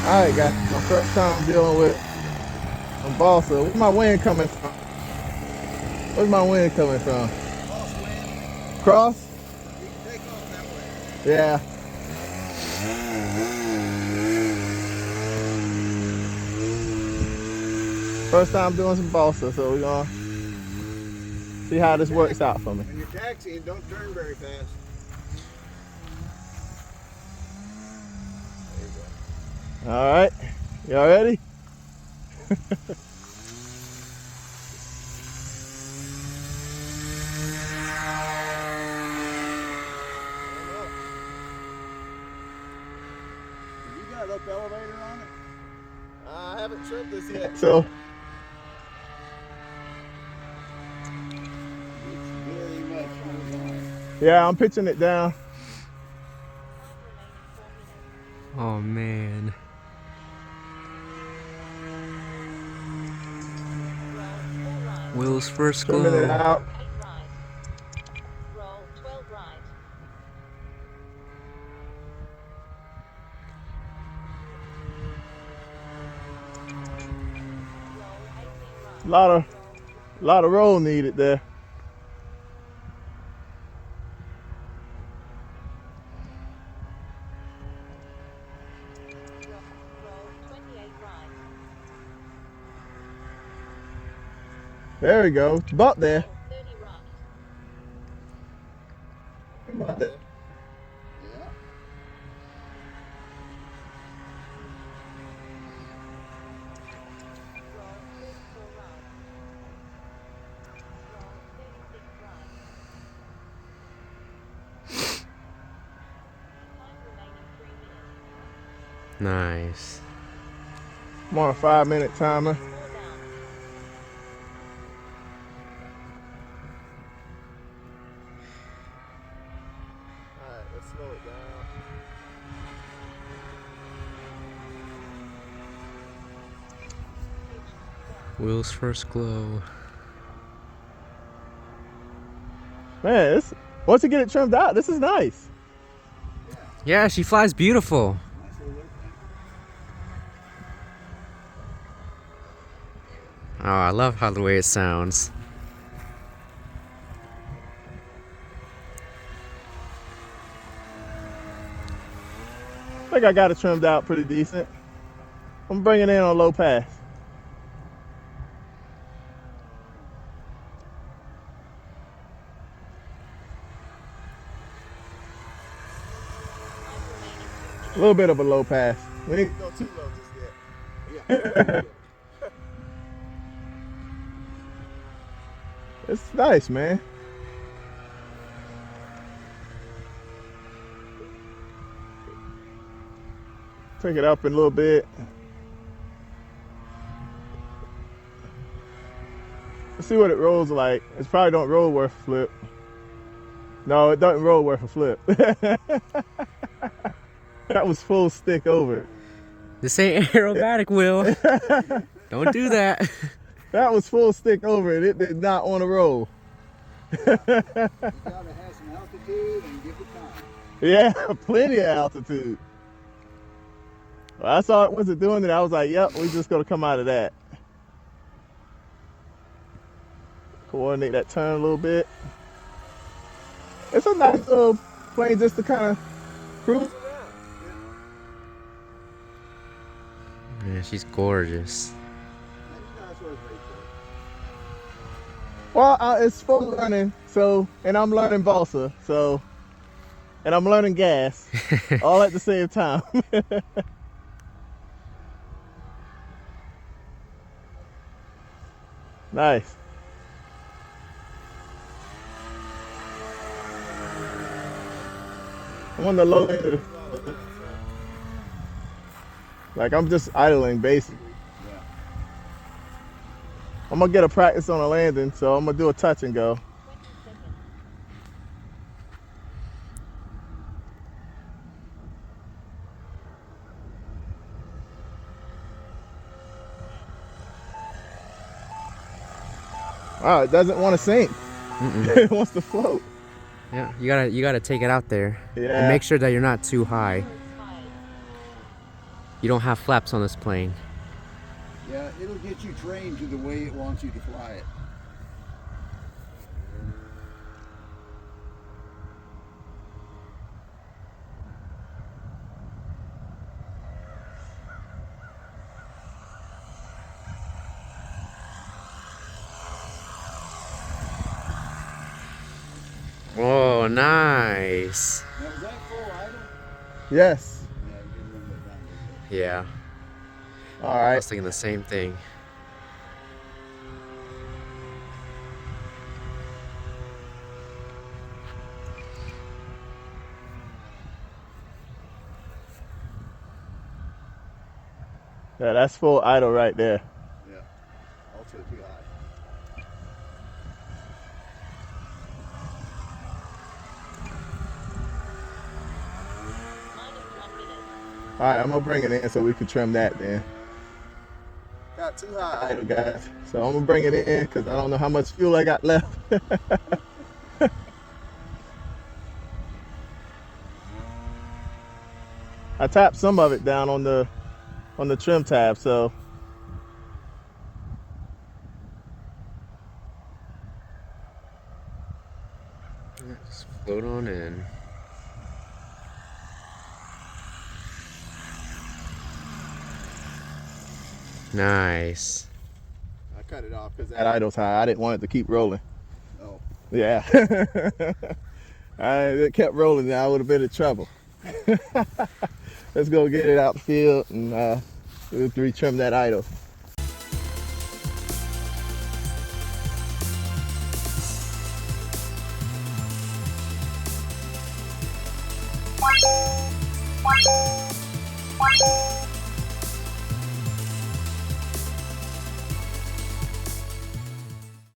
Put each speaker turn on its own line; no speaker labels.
Alright guys, my first time dealing with a Balsa. Where's my wind coming from? Where's my wind coming from? Cross?
You can take off that way.
Yeah. First time doing some Balsa, so we're gonna see how this works out for me.
When you're taxiing, don't turn very fast. There you go.
Alright, y'all ready?
You got an up elevator on it?
I haven't trimmed this yet, so
It's very much horizontal.
yeah, I'm pitching it down.
Oh man. Will's first
Trimming it
glow.
out.
Roll 12 right. Roll 18 right.
Lot of roll needed there.
Roll 28 right.
There we go. It's about there.
Roll 30 right.
About there.
Yeah.
Roll 34 right. Roll 36 right. Time remaining 3 minutes.
Nice.
I'm on a 5-minute timer.
4 down.
Alright, let's slow it down.
Will's first glow.
Man, once you get it trimmed out, this is nice.
Yeah, she flies beautiful.
Nice little work.
Oh, I love how the way it sounds.
I think I got it trimmed out pretty decent. I'm bringing it in on low pass. A little bit of a low pass. We need to go too low just yet.
Yeah.
It's nice, man. Take it up a little bit. Let's see what it rolls like. It probably don't roll worth a flip. No, it doesn't roll worth a flip. That was full stick over.
This ain't aerobatic, Will. Don't do that.
That was full stick over it. It did not want to roll.
You gotta have some altitude and give it time.
Yeah, plenty of altitude. Well, I saw it wasn't doing it. I was like, yep, we just gonna come out of that. Coordinate that turn a little bit. It's a nice little plane just to kind of cruise around.
Yeah, she's gorgeous.
That's what it's made for.
Well, it's full learning, so, and I'm learning Balsa, so, and I'm learning gas, all at the same time. Nice. I'm on the low end of the like I'm just idling basically.
Yeah.
I'm gonna get a practice on a landing, so I'm gonna do a touch and go.
20 seconds.
Wow, it doesn't want to sink. It wants to float.
Yeah, you gotta take it out there.
Yeah.
And make sure that you're not too high. You don't have flaps on this plane.
Yeah, it'll get you trained to the way it wants you to fly it.
Oh, nice.
Now, was that full idle?
Yes.
Yeah, you can run that down a little bit.
Yeah.
All
I
right.
was thinking the same thing.
Yeah, that's full idle right there.
Yeah, also too high.
Minus 1 minute.
All right, I'm gonna bring it in so we can trim that then. Got too high idle, guys. So I'm gonna bring it in because I don't know how much fuel I got left. I tapped some of it down on the trim tab, so
Just float on in. Nice.
I cut it off because that idle's high. I didn't want it to keep rolling.
Oh,
Yeah. It kept rolling, I would have been in trouble. Let's go get it out the field and retrim that idle.